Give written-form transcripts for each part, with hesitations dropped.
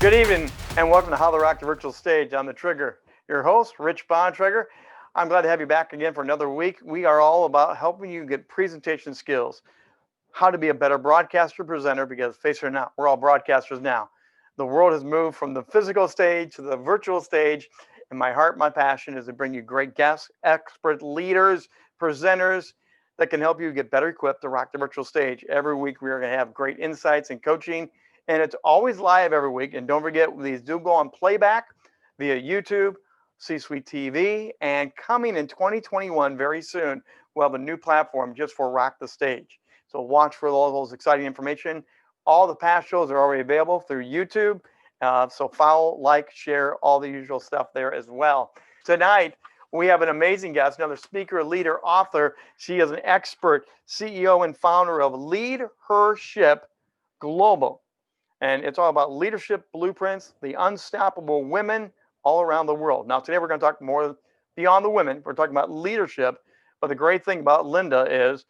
Good evening and welcome to How to Rock the Virtual Stage. I'm the Trigger, your host, Rich Bontrager. I'm glad to have you back again for another week. We are all about helping you get presentation skills, how to be a better broadcaster presenter, because face it or not, we're all broadcasters now. The world has moved from the physical stage to the virtual stage, and my heart, my passion is to bring you great guests, expert leaders, presenters that can help you get better equipped to rock the virtual stage. Every week we are going to have great insights and coaching, and it's always live every week. And don't forget, these do go on playback via YouTube, C-Suite TV, and coming in 2021 very soon, we'll have a new platform just for Rock the Stage. So watch for all those exciting information. All the past shows are already available through YouTube. So follow, like, share, all the usual stuff there as well. Tonight, we have an amazing guest, another speaker, leader, author. She is an expert, CEO and founder of LeadHERship Global. And it's all about leadership blueprints, the unstoppable women all around the world. Now, today we're going to talk more beyond the women. We're talking about leadership. But the great thing about Linda is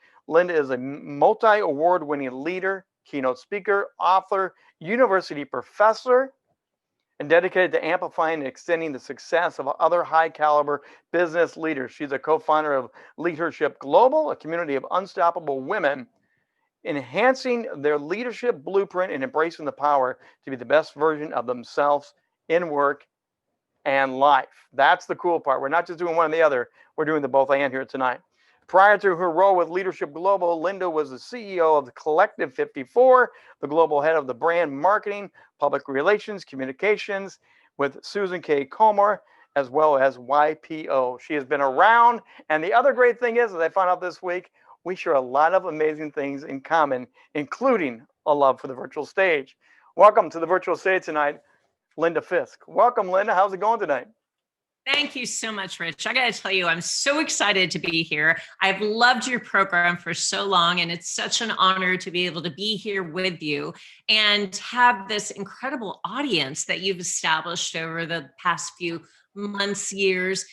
a multi-award winning leader, keynote speaker, author, university professor, and dedicated to amplifying and extending the success of other high caliber business leaders. She's a co-founder of LeadHERship Global, a community of unstoppable women enhancing their leadership blueprint and embracing the power to be the best version of themselves in work and life. That's the cool part. We're not just doing one or the other. We're doing the both and here tonight. Prior to her role with LeadHERship Global, Linda was the CEO of the Collective 54, the global head of the brand marketing, public relations, communications with Susan K. Comer, as well as YPO. She has been around. And the other great thing is, as I found out this week, we share a lot of amazing things in common, including a love for the virtual stage. Welcome to the virtual stage tonight, Linda Fisk. Welcome, Linda. How's it going tonight? Thank you so much, Rich. I got to tell you, I'm so excited to be here. I've loved your program for so long, and it's such an honor to be able to be here with you and have this incredible audience that you've established over the past few months, years,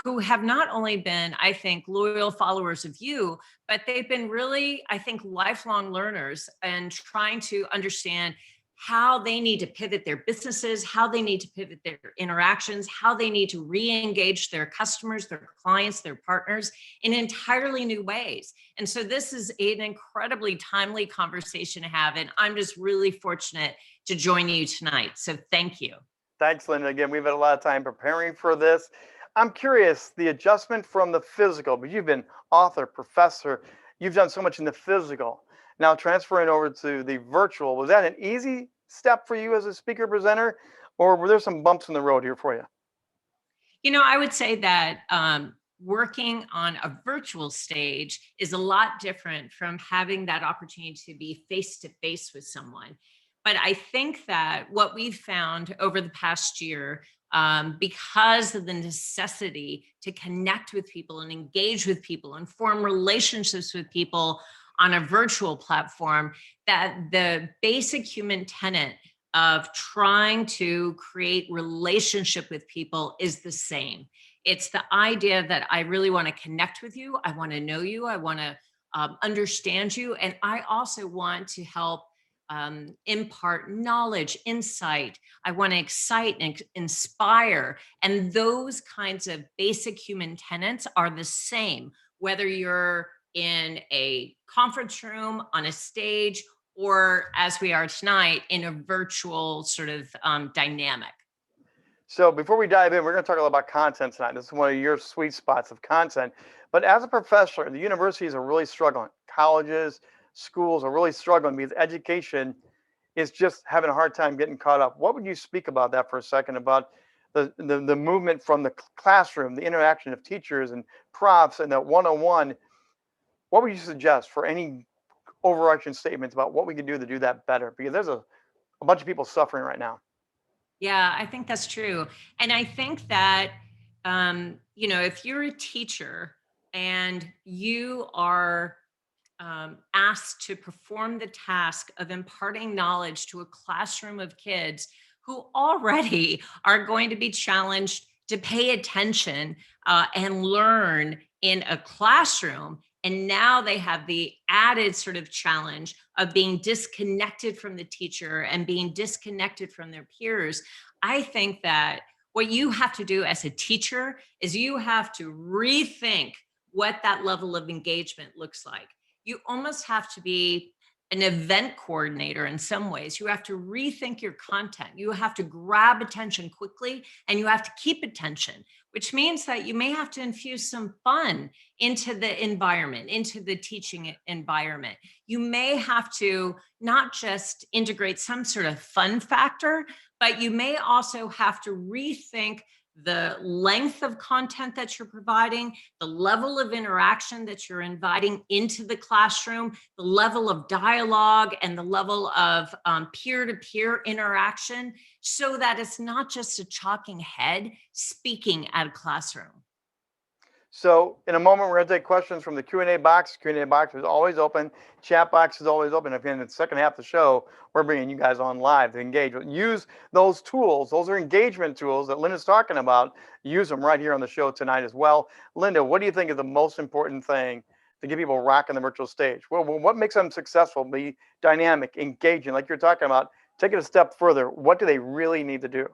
who have not only been, I think, loyal followers of you, but they've been really, I think, lifelong learners and trying to understand how they need to pivot their businesses, how they need to pivot their interactions, how they need to re-engage their customers, their clients, their partners in entirely new ways. And so this is an incredibly timely conversation to have. And I'm just really fortunate to join you tonight. So thank you. Thanks, Linda. Again, we've had a lot of time preparing for this. I'm curious, the adjustment from the physical, but you've been author, professor, you've done so much in the physical. Now transferring over to the virtual, was that an easy step for you as a speaker presenter, or were there some bumps in the road here for you? You know, I would say that working on a virtual stage is a lot different from having that opportunity to be face to face with someone. But I think that what we've found over the past year, because of the necessity to connect with people and engage with people and form relationships with people on a virtual platform, that the basic human tenet of trying to create relationship with people is the same. It's the idea that I really want to connect with you. I want to know you. I want to understand you. And I also want to help impart knowledge, insight. I want to excite and inspire. And those kinds of basic human tenets are the same, whether you're in a conference room, on a stage, or as we are tonight, in a virtual sort of dynamic. So before we dive in, we're going to talk a lot about content tonight. This is one of your sweet spots of content. But as a professor, the universities are really struggling. Colleges, schools are really struggling because education is just having a hard time getting caught up. What would you speak about that for a second, about the movement from the classroom, the interaction of teachers and profs and that one-on-one? What would you suggest for any overarching statements about what we can do to do that better? Because there's a bunch of people suffering right now. Yeah, I think that's true. And I think that, if you're a teacher and you are asked to perform the task of imparting knowledge to a classroom of kids who already are going to be challenged to pay attention and learn in a classroom, And now they have the added sort of challenge of being disconnected from the teacher and being disconnected from their peers. I think that what you have to do as a teacher is you have to rethink what that level of engagement looks like. You almost have to be an event coordinator in some ways. You have to rethink your content. You have to grab attention quickly and you have to keep attention, which means that you may have to infuse some fun into the environment, into the teaching environment. You may have to not just integrate some sort of fun factor, but you may also have to rethink the length of content that you're providing, the level of interaction that you're inviting into the classroom, the level of dialogue, and the level of peer-to-peer interaction, so that it's not just a talking head speaking at a classroom. So in a moment, we're going to take questions from the Q&A box. Q&A box is always open. Chat box is always open. If in the second half of the show, we're bringing you guys on live to engage. Use those tools. Those are engagement tools that Linda's talking about. Use them right here on the show tonight as well. Linda, what do you think is the most important thing to get people rocking the virtual stage? Well, what makes them successful? Be dynamic, engaging, like you're talking about. Take it a step further. What do they really need to do?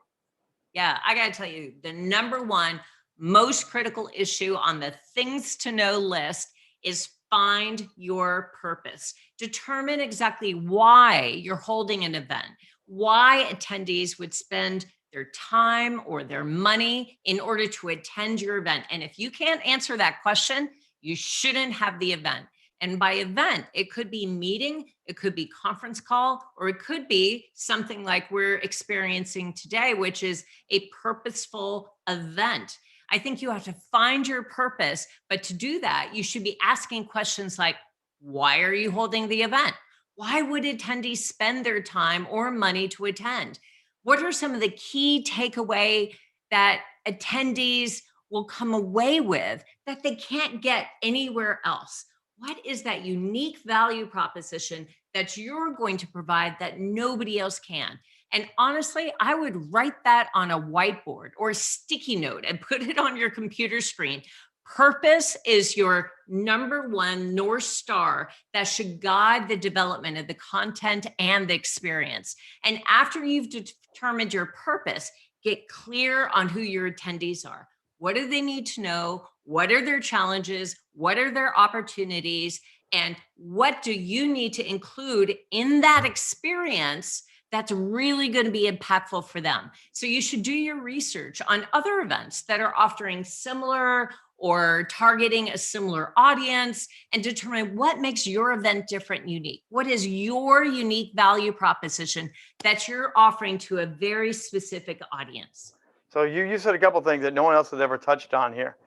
Yeah, I got to tell you, the number one most critical issue on the things to know list is find your purpose. Determine exactly why you're holding an event, why attendees would spend their time or their money in order to attend your event. And if you can't answer that question, you shouldn't have the event. And by event, it could be meeting, it could be conference call, or it could be something like we're experiencing today, which is a purposeful event. I think you have to find your purpose, but to do that, you should be asking questions like, why are you holding the event? Why would attendees spend their time or money to attend? What are some of the key takeaway that attendees will come away with that they can't get anywhere else? What is that unique value proposition that you're going to provide that nobody else can? And honestly, I would write that on a whiteboard or a sticky note and put it on your computer screen. Purpose is your number one North Star that should guide the development of the content and the experience. And after you've determined your purpose, get clear on who your attendees are. What do they need to know? What are their challenges? What are their opportunities? And what do you need to include in that experience that's really going to be impactful for them? So you should do your research on other events that are offering similar or targeting a similar audience and determine what makes your event different and unique. What is your unique value proposition that you're offering to a very specific audience? So you said a couple of things that no one else has ever touched on here.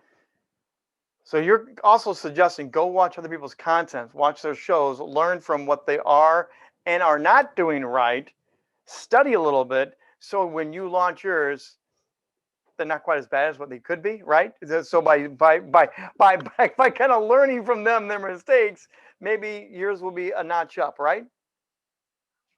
So you're also suggesting go watch other people's content, watch their shows, learn from what they are and are not doing right, study a little bit, so when you launch yours, they're not quite as bad as what they could be, right? So by kind of learning from them their mistakes, maybe yours will be a notch up, right?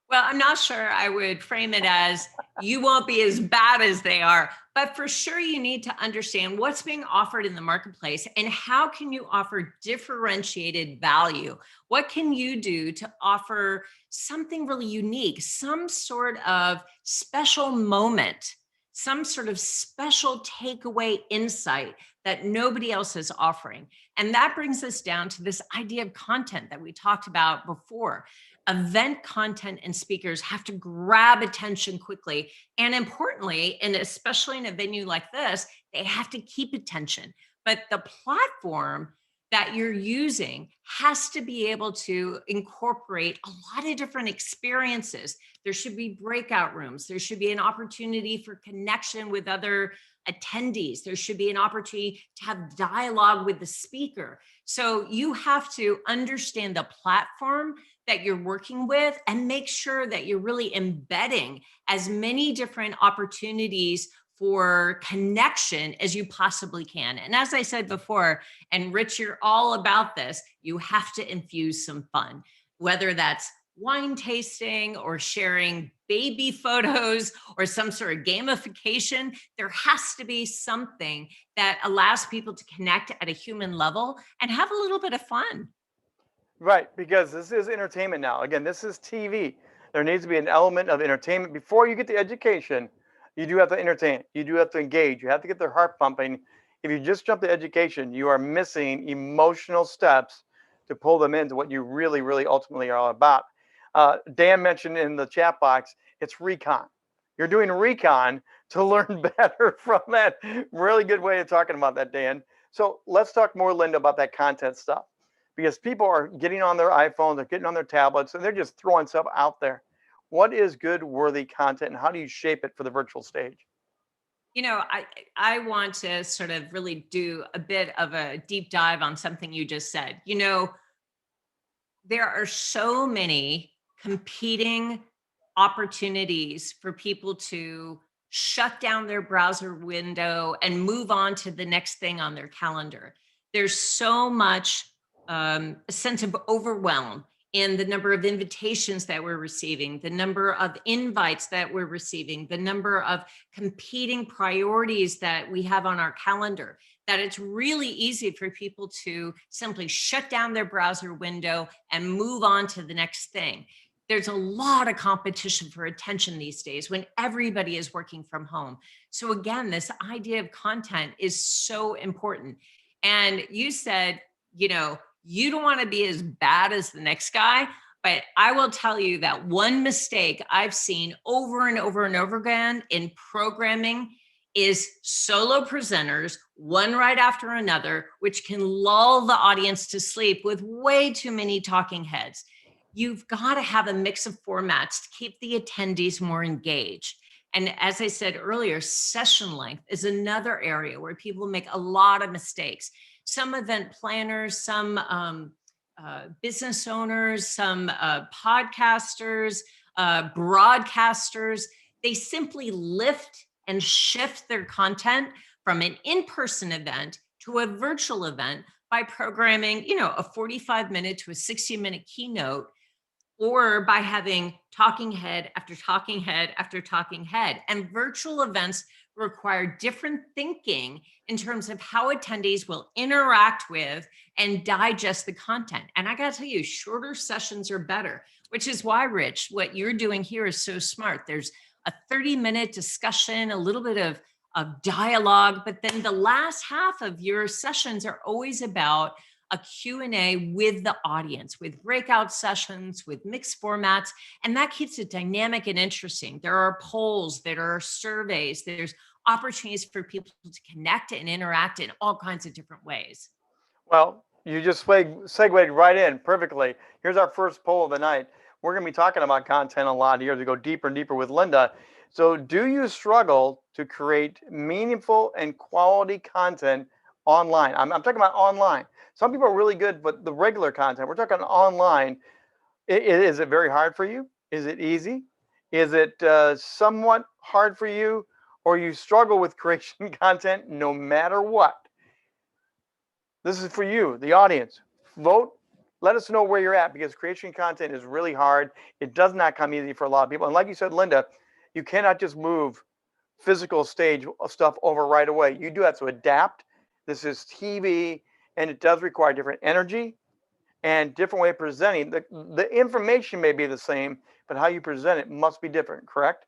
Well, I'm not sure I would frame it as you won't be as bad as they are, but for sure you need to understand what's being offered in the marketplace and how can you offer differentiated value? What can you do to offer something really unique, some sort of special moment, some sort of special takeaway insight that nobody else is offering? And that brings us down to this idea of content that we talked about before. Event content and speakers have to grab attention quickly. And importantly, and especially in a venue like this, they have to keep attention. But the platform that you're using has to be able to incorporate a lot of different experiences. There should be breakout rooms. There should be an opportunity for connection with other attendees. There should be an opportunity to have dialogue with the speaker. So you have to understand the platform that you're working with and make sure that you're really embedding as many different opportunities for connection as you possibly can. And as I said before, and Rich, you're all about this, you have to infuse some fun, whether that's wine tasting or sharing baby photos or some sort of gamification. There has to be something that allows people to connect at a human level and have a little bit of fun. Right, because this is entertainment now. Again, this is TV. There needs to be an element of entertainment before you get the education. You do have to entertain. You do have to engage. You have to get their heart pumping. If you just jump to education, you are missing emotional steps to pull them into what you really, really ultimately are all about. Dan mentioned in the chat box, it's recon. You're doing recon to learn better from that. Really good way of talking about that, Dan. So let's talk more, Linda, about that content stuff because people are getting on their iPhones, they're getting on their tablets, and they're just throwing stuff out there. What is good, worthy content, and how do you shape it for the virtual stage? I want to sort of really do a bit of a deep dive on something you just said. There are so many competing opportunities for people to shut down their browser window and move on to the next thing on their calendar. There's so much a sense of overwhelm in the number of invitations that we're receiving, the number of invites that we're receiving, the number of competing priorities that we have on our calendar, that it's really easy for people to simply shut down their browser window and move on to the next thing. There's a lot of competition for attention these days when everybody is working from home. So again, this idea of content is so important. And you said, you don't want to be as bad as the next guy, but I will tell you that one mistake I've seen over and over and over again in programming is solo presenters, one right after another, which can lull the audience to sleep with way too many talking heads. You've got to have a mix of formats to keep the attendees more engaged. And as I said earlier, session length is another area where people make a lot of mistakes. Some event planners, some business owners, some podcasters, broadcasters, they simply lift and shift their content from an in-person event to a virtual event by programming, a 45-minute to a 60-minute keynote, or by having talking head after talking head after talking head. And virtual events require different thinking in terms of how attendees will interact with and digest the content. And I got to tell you, shorter sessions are better, which is why, Rich, what you're doing here is so smart. There's a 30-minute discussion, a little bit of dialogue, but then the last half of your sessions are always about a Q&A with the audience, with breakout sessions, with mixed formats, and that keeps it dynamic and interesting. There are polls, there are surveys, there's opportunities for people to connect and interact in all kinds of different ways. Well, you just segued right in perfectly. Here's our first poll of the night. We're going to be talking about content a lot here to go deeper and deeper with Linda. So, do you struggle to create meaningful and quality content online? I'm talking about online. Some people are really good, but the regular content, we're talking online. Is it very hard for you? Is it easy? Is it somewhat hard for you? Or you struggle with creation content no matter what? This is for you, the audience. Vote. Let us know where you're at because creation content is really hard. It does not come easy for a lot of people. And like you said, Linda, you cannot just move physical stage stuff over right away. You do have to adapt. This is TV, and it does require different energy and different way of presenting. The information may be the same, but how you present it must be different, correct?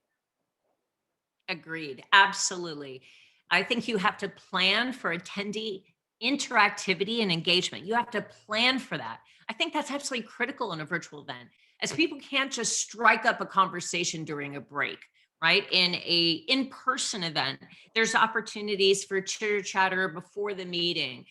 Agreed. Absolutely. I think you have to plan for attendee interactivity and engagement. You have to plan for that. I think that's absolutely critical in a virtual event, as people can't just strike up a conversation during a break, right? In a in-person event, there's opportunities for chitter chatter before the meeting,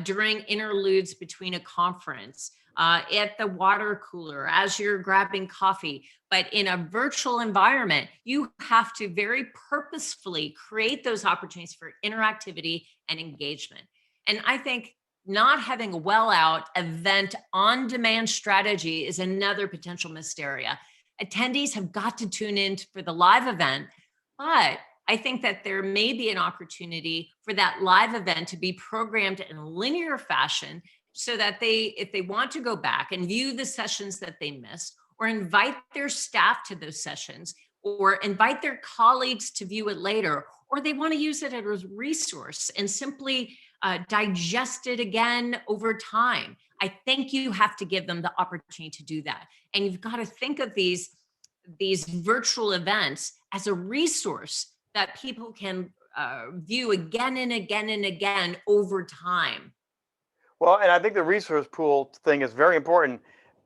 during interludes between a conference, at the water cooler, as you're grabbing coffee. But in a virtual environment, you have to very purposefully create those opportunities for interactivity and engagement. And I think not having a well out event on demand strategy is another potential missed area. Attendees have got to tune in for the live event, but I think that there may be an opportunity for that live event to be programmed in a linear fashion so that if they want to go back and view the sessions that they missed, or invite their staff to those sessions, or invite their colleagues to view it later, or they want to use it as a resource and simply digest it again over time. I think you have to give them the opportunity to do that. And you've got to think of these virtual events as a resource that people can view again and again and again over time. Well, and I think the resource pool thing is very important.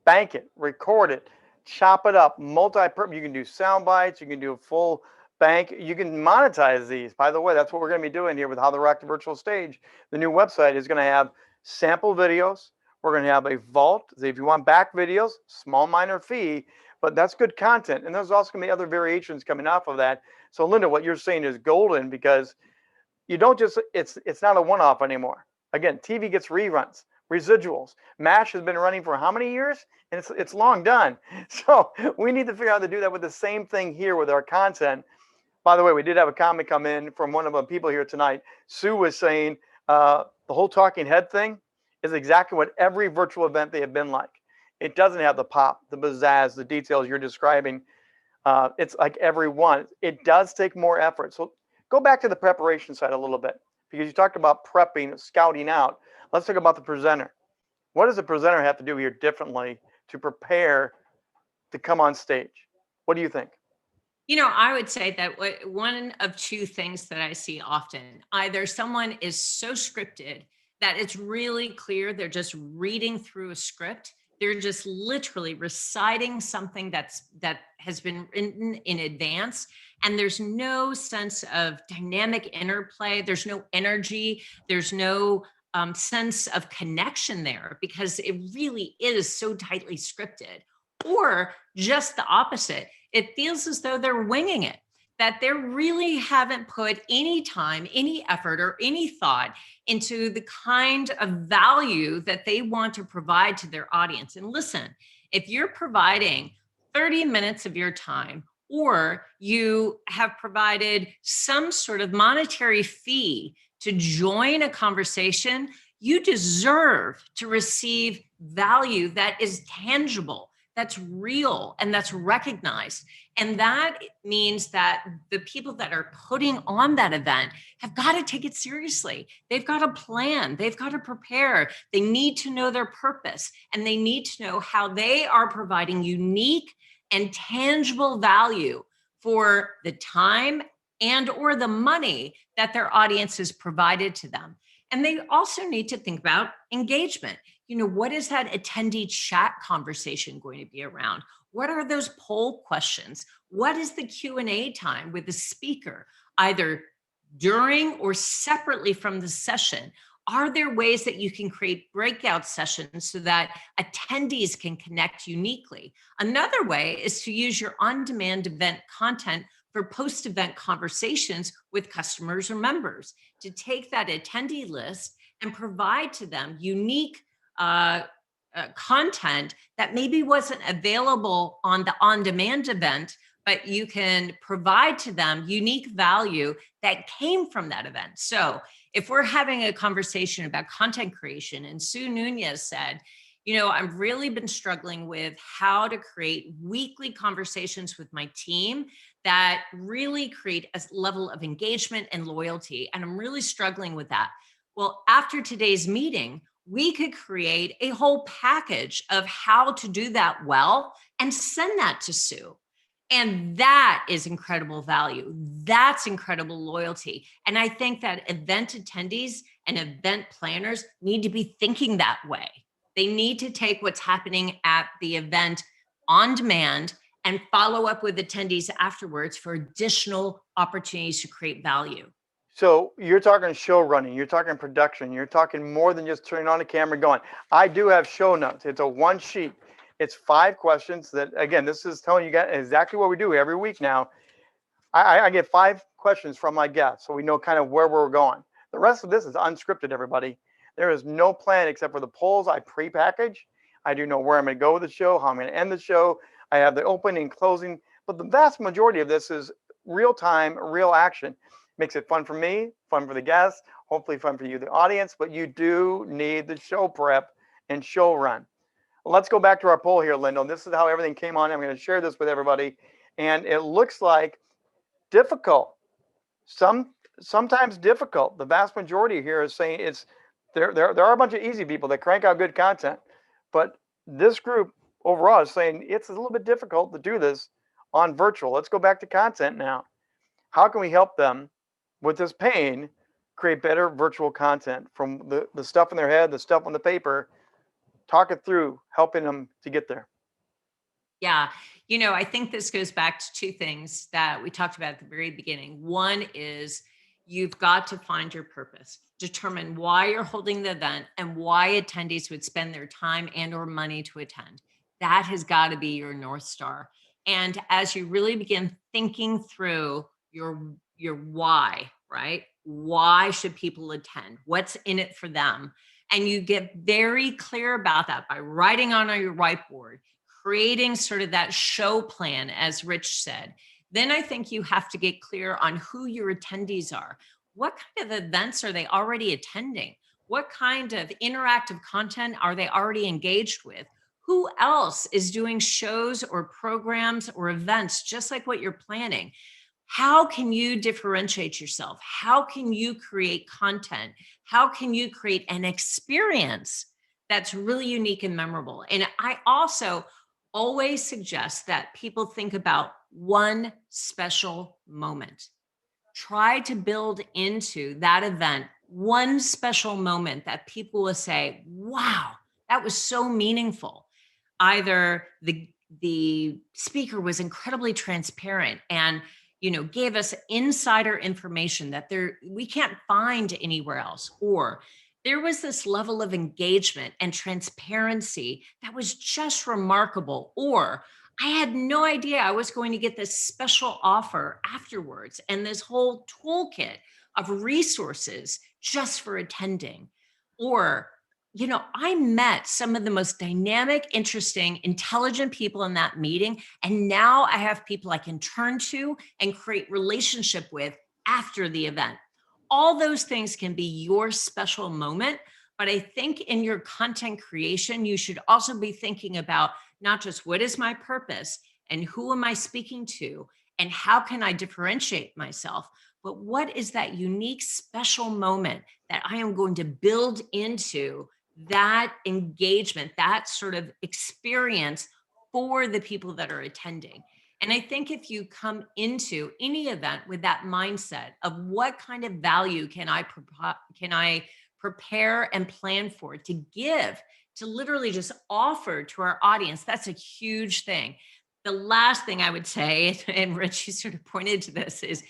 Bank it, record it, chop it up, multi-purpose. You can do sound bites, you can do a full bank, you can monetize these. By the way, that's what we're going to be doing here with How to Rock the Virtual Stage. The new website is going to have sample videos. We're going to have a vault. If you want back videos, small minor fee, but that's good content. And there's also going to be other variations coming off of that. So Linda, what you're saying is golden, because you don't just, it's not a one-off anymore. Again, TV gets reruns, residuals. MASH has been running for how many years? And it's long done. So we need to figure out how to do that with the same thing here with our content. By the way, we did have a comment come in from one of the people here tonight. Sue was saying the whole talking head thing is exactly what every virtual event they have been like. It doesn't have the pop, the pizzazz, the details you're describing. It's like every one. It does take more effort. So go back to the preparation side a little bit, because you talked about prepping, scouting out. Let's talk about the presenter. What does the presenter have to do here differently to prepare to come on stage? What do you think? I would say that one of two things that I see often, either someone is so scripted that it's really clear they're just reading through a script. They're just literally reciting something that has been written in advance, and there's no sense of dynamic interplay. There's no energy. There's no sense of connection there, because it really is so tightly scripted. Or just the opposite. It feels as though they're winging it, that they really haven't put any time, any effort, or any thought into the kind of value that they want to provide to their audience. And listen, if you're providing 30 minutes of your time, or you have provided some sort of monetary fee to join a conversation, you deserve to receive value that is tangible, that's real, and that's recognized. And that means that the people that are putting on that event have got to take it seriously. They've got to plan, they've got to prepare, they need to know their purpose, and they need to know how they are providing unique and tangible value for the time and or the money that their audience has provided to them. And they also need to think about engagement. What is that attendee chat conversation going to be around? What are those poll questions? What is the Q&A time with the speaker, either during or separately from the session? Are there ways that you can create breakout sessions so that attendees can connect uniquely? Another way is to use your on-demand event content for post-event conversations with customers or members, to take that attendee list and provide to them unique content that maybe wasn't available on the on-demand event, but you can provide to them unique value that came from that event. So if we're having a conversation about content creation, and Sue Nunez said, I've really been struggling with how to create weekly conversations with my team that really create a level of engagement and loyalty, and I'm really struggling with that. Well, after today's meeting, we could create a whole package of how to do that well and send that to Sue. And that is incredible value. That's incredible loyalty. And I think that event attendees and event planners need to be thinking that way. They need to take what's happening at the event on demand and follow up with attendees afterwards for additional opportunities to create value. So you're talking show running, you're talking production, you're talking more than just turning on the camera and going. I do have show notes. It's a one sheet. It's 5 questions that, again, this is telling you guys exactly what we do every week now. I get 5 questions from my guests, so we know kind of where we're going. The rest of this is unscripted, everybody. There is no plan except for the polls I pre-package. I do know where I'm going to go with the show, how I'm going to end the show. I have the opening and closing, but the vast majority of this is real time, real action. Makes it fun for me, fun for the guests, hopefully fun for you, the audience, but you do need the show prep and show run. let's go back to our poll here, Lyndon. This is how everything came on. I'm going to share this with everybody. And it looks like difficult. Sometimes difficult. The vast majority here is saying there are a bunch of easy people that crank out good content. But this group overall is saying it's a little bit difficult to do this on virtual. Let's go back to content now. How can we help them with this pain create better virtual content from the stuff in their head, the stuff on the paper? Talk it through, helping them to get there. Yeah. I think this goes back to two things that we talked about at the very beginning. One is you've got to find your purpose, determine why you're holding the event and why attendees would spend their time and or money to attend. That has got to be your North Star. And as you really begin thinking through your why, right? Why should people attend? What's in it for them? And you get very clear about that by writing on your whiteboard, creating sort of that show plan, as Rich said. Then I think you have to get clear on who your attendees are. What kind of events are they already attending? What kind of interactive content are they already engaged with? Who else is doing shows or programs or events just like what you're planning? How can you differentiate yourself? How can you create content? How can you create an experience that's really unique and memorable? And I also always suggest that people think about one special moment. Try to build into that event one special moment that people will say, wow, that was so meaningful. Either the speaker was incredibly transparent and gave us insider information that we can't find anywhere else, or there was this level of engagement and transparency that was just remarkable, or I had no idea I was going to get this special offer afterwards and this whole toolkit of resources just for attending. Or, I met some of the most dynamic, interesting, intelligent people in that meeting. And now I have people I can turn to and create relationship with after the event. All those things can be your special moment. But I think in your content creation, you should also be thinking about not just what is my purpose and who am I speaking to and how can I differentiate myself, but what is that unique special moment that I am going to build into that engagement, that sort of experience for the people that are attending. And I think if you come into any event with that mindset of what kind of value can I prepare and plan for to give, to literally just offer to our audience, that's a huge thing. The last thing I would say, and Rich, you sort of pointed to this, is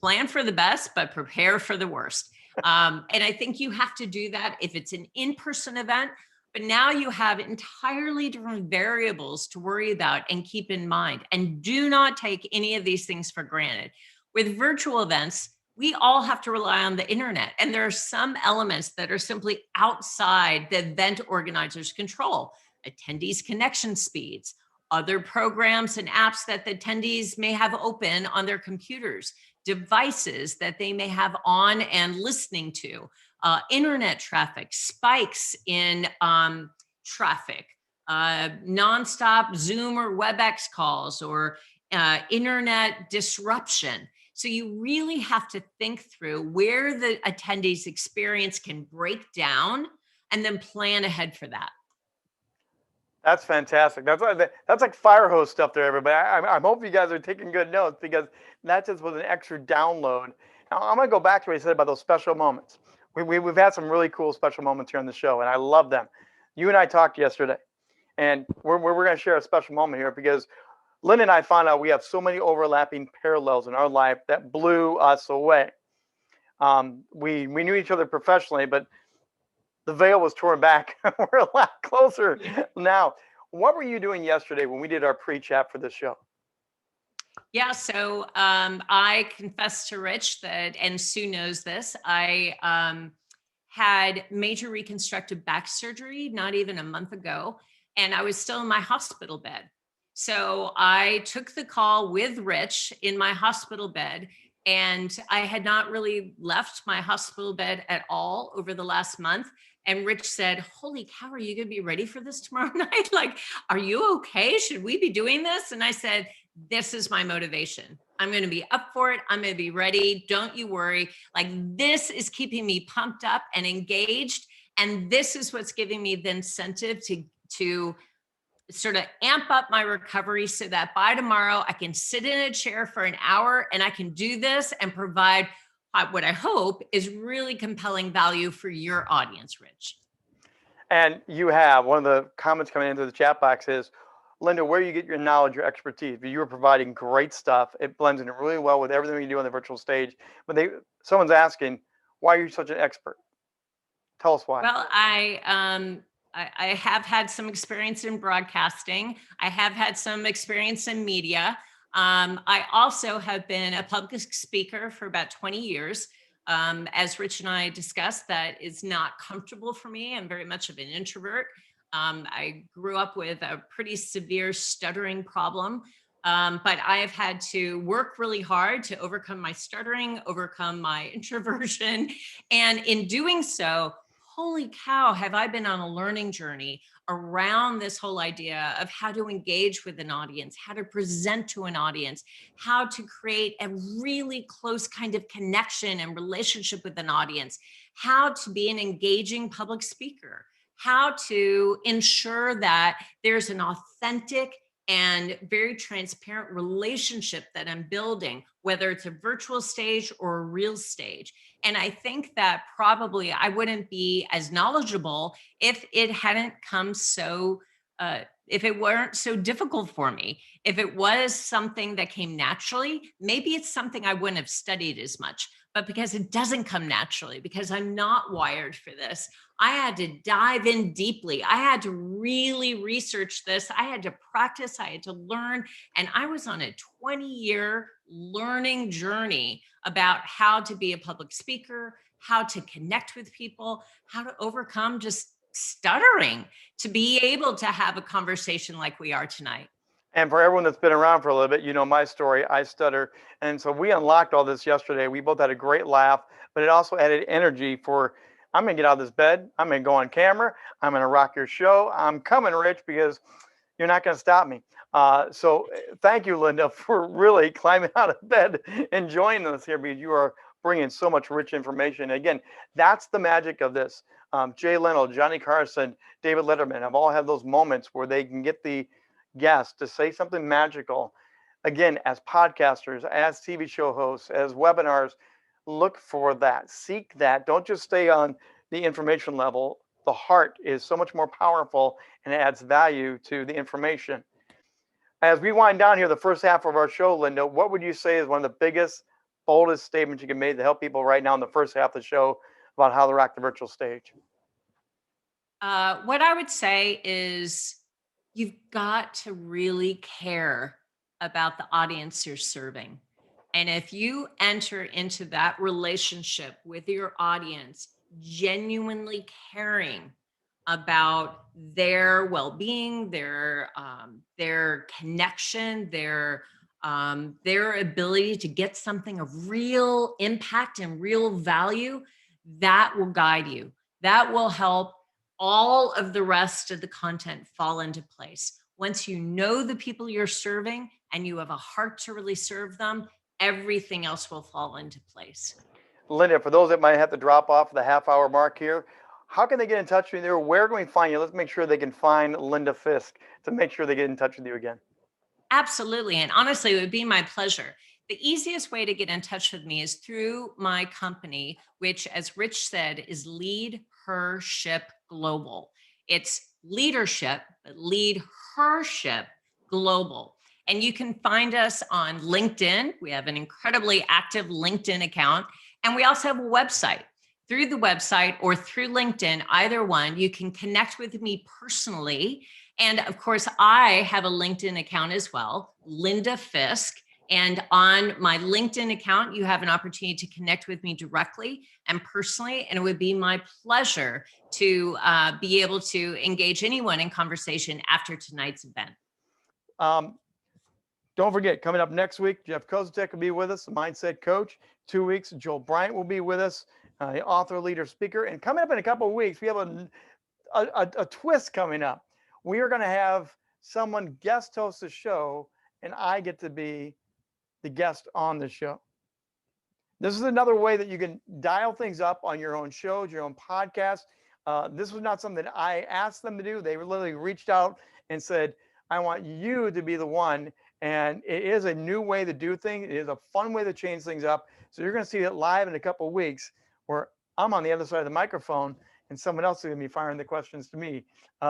plan for the best, but prepare for the worst. And I think you have to do that if it's an in-person event, but now you have entirely different variables to worry about and keep in mind. And do not take any of these things for granted. With virtual events, we all have to rely on the internet. And there are some elements that are simply outside the event organizer's control. Attendees' connection speeds, other programs and apps that the attendees may have open on their computers, devices that they may have on and listening to, internet traffic, spikes in traffic, nonstop Zoom or WebEx calls, or internet disruption. So you really have to think through where the attendees' experience can break down and then plan ahead for that. That's fantastic. That's like fire hose stuff there, everybody. I hope you guys are taking good notes, because that just was an extra download. Now, I'm going to go back to what you said about those special moments. We've had some really cool special moments here on the show, and I love them. You and I talked yesterday, and we're going to share a special moment here because Lynn and I found out we have so many overlapping parallels in our life that blew us away. We knew each other professionally, but the veil was torn back. We're a lot closer now. What were you doing yesterday when we did our pre-chat for this show? Yeah, so I confessed to Rich that, and Sue knows this, I had major reconstructive back surgery not even a month ago, and I was still in my hospital bed. So I took the call with Rich in my hospital bed, and I had not really left my hospital bed at all over the last month. And Rich said, holy cow, are you going to be ready for this tomorrow night? Like, are you okay? Should we be doing this? And I said, this is my motivation. I'm going to be up for it. I'm going to be ready. Don't you worry. Like, this is keeping me pumped up and engaged. And this is what's giving me the incentive to sort of amp up my recovery so that by tomorrow I can sit in a chair for an hour and I can do this and provide what I hope is really compelling value for your audience, Rich. And you have one of the comments coming into the chat box is, Linda, where you get your knowledge, your expertise? You are providing great stuff. It blends in really well with everything you do on the virtual stage. But someone's asking, why are you such an expert? Tell us why. Well, I have had some experience in broadcasting. I have had some experience in media. I also have been a public speaker for about 20 years. As Rich and I discussed, that is not comfortable for me. I'm very much of an introvert. I grew up with a pretty severe stuttering problem. But I have had to work really hard to overcome my stuttering, overcome my introversion. And in doing so, holy cow, have I been on a learning journey around this whole idea of how to engage with an audience, how to present to an audience, how to create a really close kind of connection and relationship with an audience, how to be an engaging public speaker, how to ensure that there's an authentic and very transparent relationship that I'm building, whether it's a virtual stage or a real stage. And I think that probably I wouldn't be as knowledgeable if it hadn't come so, if it weren't so difficult for me. If it was something that came naturally, maybe it's something I wouldn't have studied as much. But because it doesn't come naturally, because I'm not wired for this, I had to dive in deeply. I had to really research this. I had to practice. I had to learn. And I was on a 20-year learning journey about how to be a public speaker, how to connect with people, how to overcome just stuttering, to be able to have a conversation like we are tonight. And for everyone that's been around for a little bit, you know my story. I stutter. And so we unlocked all this yesterday. We both had a great laugh, but it also added energy for, I'm going to get out of this bed. I'm going to go on camera. I'm going to rock your show. I'm coming, Rich, because you're not going to stop me. So thank you, Linda, for really climbing out of bed and joining us here, because you are bringing so much rich information. Again, that's the magic of this. Jay Leno, Johnny Carson, David Letterman have all had those moments where they can get the guests to say something magical. Again, as podcasters, as TV show hosts, as webinars, look for that, seek that. Don't just stay on the information level. The heart is so much more powerful and adds value to the information. As we wind down here, the first half of our show, Linda, what would you say is one of the biggest, boldest statements you can make to help people right now in the first half of the show about how to rock the virtual stage? What I would say is you've got to really care about the audience you're serving. And if you enter into that relationship with your audience, genuinely caring about their well-being, their connection, their ability to get something of real impact and real value, that will guide you. That will help all of the rest of the content fall into place. Once you know the people you're serving and you have a heart to really serve them, everything else will fall into place. Linda, for those that might have to drop off the half-hour mark here, how can they get in touch with you? Where can we find you? Let's make sure they can find Linda Fisk to make sure they get in touch with you again. Absolutely. And honestly, it would be my pleasure. The easiest way to get in touch with me is through my company, which, as Rich said, is LeadHERship Global. It's leadership, but LeadHERship Global. And you can find us on LinkedIn. We have an incredibly active LinkedIn account. And we also have a website. Through the website or through LinkedIn, either one, you can connect with me personally. And of course, I have a LinkedIn account as well, Linda Fisk. And on my LinkedIn account, you have an opportunity to connect with me directly and personally. And it would be my pleasure to be able to engage anyone in conversation after tonight's event. Don't forget, coming up next week, Jeff Kozatek will be with us, the Mindset Coach. 2 weeks, Joel Bryant will be with us. the author, leader, speaker. And coming up in a couple of weeks, we have a twist coming up. We are going to have someone guest host the show, and I get to be the guest on the show. This is another way that you can dial things up on your own shows, your own podcast. This was not something that I asked them to do. They literally reached out and said, I want you to be the one. And it is a new way to do things. It is a fun way to change things up. So you're going to see it live in a couple of weeks where I'm on the other side of the microphone and someone else is going to be firing the questions to me.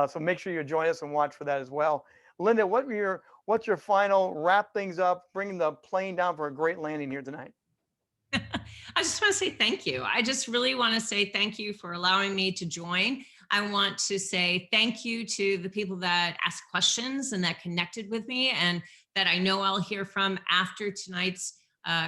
So make sure you join us and watch for that as well. Linda, what's your final wrap things up, bringing the plane down for a great landing here tonight? I just want to say thank you. I just really want to say thank you for allowing me to join. I want to say thank you to the people that asked questions and that connected with me and that I know I'll hear from after tonight's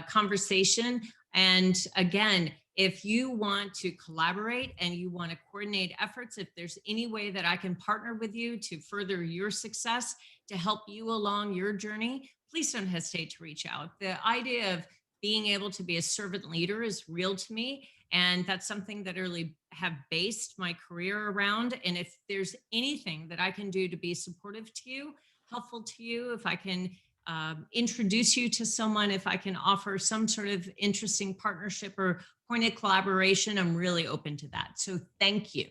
conversation. And again, if you want to collaborate and you want to coordinate efforts, if there's any way that I can partner with you to further your success, to help you along your journey, please don't hesitate to reach out. The idea of being able to be a servant leader is real to me. And that's something that I really have based my career around. And if there's anything that I can do to be supportive to you, helpful to you, if I can introduce you to someone, if I can offer some sort of interesting partnership or point of collaboration, I'm really open to that. So thank you.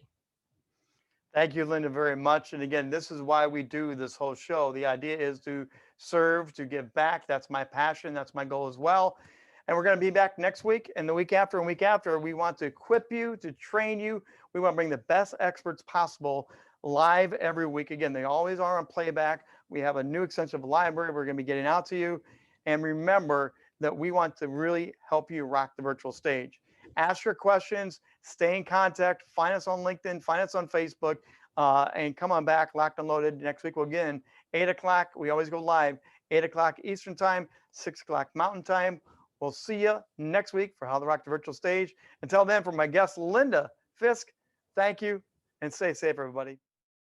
Thank you, Linda, very much. And again, this is why we do this whole show. The idea is to serve, to give back. That's my passion. That's my goal as well. And we're going to be back next week and the week after and week after. We want to equip you, to train you. We want to bring the best experts possible live every week. Again, they always are on playback. We have a new extensive library we're going to be getting out to you. And remember that we want to really help you rock the virtual stage. Ask your questions, stay in contact, find us on LinkedIn, find us on Facebook, and come on back, locked and loaded. Next week, we'll again, 8 o'clock. We always go live, 8 o'clock Eastern time, 6 o'clock Mountain time. We'll see you next week for How to Rock the Virtual Stage. Until then, for my guest, Linda Fisk, thank you and stay safe, everybody.